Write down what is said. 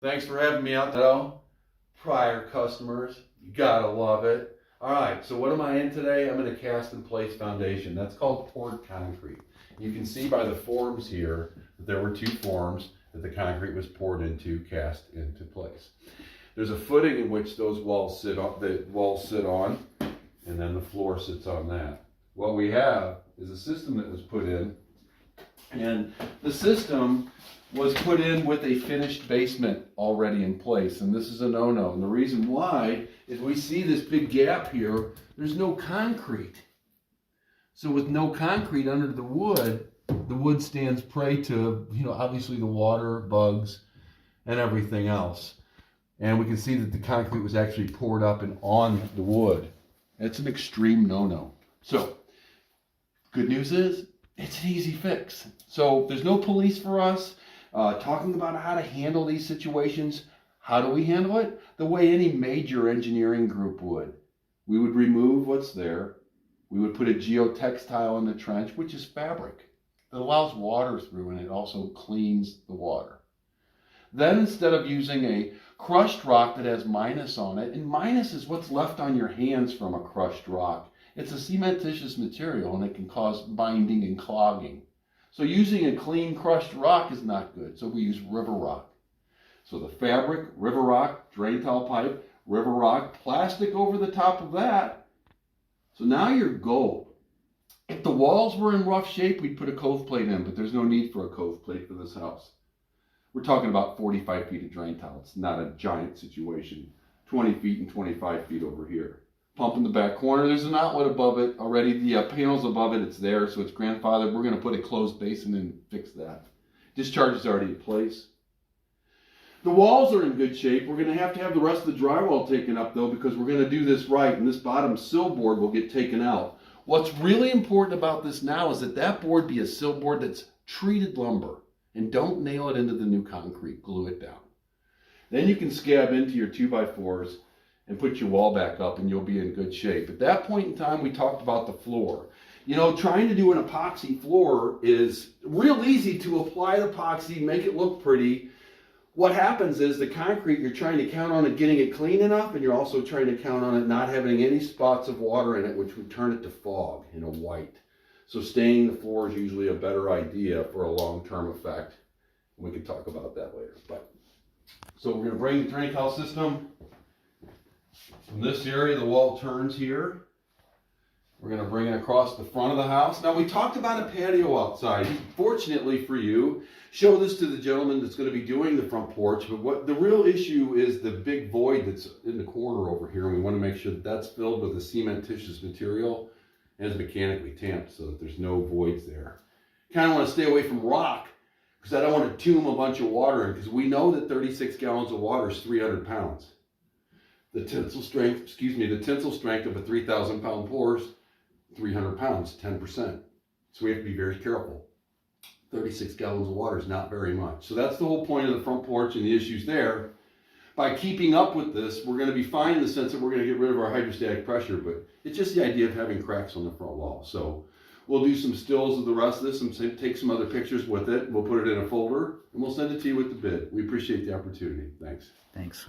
Thanks for having me out there. Prior customers, you gotta love it. All right, so what am I in today? I'm in a cast in place foundation. That's called poured concrete. You can see by the forms here that there were two forms that the concrete was poured into, cast into place. There's a footing in which those walls sit on, and then the floor sits on that. What we have is a system that was put in, and the system was put in with a finished basement already in place, and this is a no-no. And the reason why is we see this big gap here. There's no concrete. So with no concrete under the wood stands prey to, obviously the water, bugs, and everything else. And we can see that the concrete was actually poured up and on the wood. It's an extreme no-no. So, good news is, it's an easy fix. So there's no police for us. Talking about how to handle these situations. How do we handle it? The way any major engineering group would. We would remove what's there. We would put a geotextile in the trench, which is fabric that allows water through, and it also cleans the water. Then instead of using a crushed rock that has minus on it, and minus is what's left on your hands from a crushed rock. It's a cementitious material, and it can cause binding and clogging. So using a clean crushed rock is not good, so we use river rock. So the fabric, river rock, drain towel pipe, river rock, plastic over the top of that. So now you're gold. If the walls were in rough shape, we'd put a cove plate in, but there's no need for a cove plate for this house. We're talking about 45 feet of drain tile. It's not a giant situation. 20 feet and 25 feet over here. Pump in the back corner. There's an outlet above it already. The panel's above it. It's there, so it's grandfathered. We're going to put a closed basin in and fix that. Discharge is already in place. The walls are in good shape. We're going to have the rest of the drywall taken up, though, because we're going to do this right, and this bottom sill board will get taken out. What's really important about this now is that board be a sill board that's treated lumber, and don't nail it into the new concrete. Glue it down. Then you can scab into your 2x4s and put your wall back up, and you'll be in good shape. At that point in time, we talked about the floor. Trying to do an epoxy floor is real easy to apply the epoxy, make it look pretty. What happens is the concrete, you're trying to count on it getting it clean enough, and you're also trying to count on it not having any spots of water in it, which would turn it to fog in a white. So staining the floor is usually a better idea for a long-term effect. We can talk about that later. So we're going to bring the drain tile system from this area. The wall turns here. We're going to bring it across the front of the house. Now, we talked about a patio outside. Fortunately for you, show this to the gentleman that's going to be doing the front porch. But what the real issue is the big void that's in the corner over here. And we want to make sure that that's filled with a cementitious material and is mechanically tamped so that there's no voids there. Kind of want to stay away from rock because I don't want to tomb a bunch of water in, because we know that 36 gallons of water is 300 pounds. The tensile strength of a 3,000 pound pour is 300 pounds, 10%. So we have to be very careful. 36 gallons of water is not very much. So that's the whole point of the front porch and the issues there. By keeping up with this, we're going to be fine in the sense that we're going to get rid of our hydrostatic pressure, but it's just the idea of having cracks on the front wall. So we'll do some stills of the rest of this and take some other pictures with it. We'll put it in a folder and we'll send it to you with the bid. We appreciate the opportunity. Thanks. Thanks.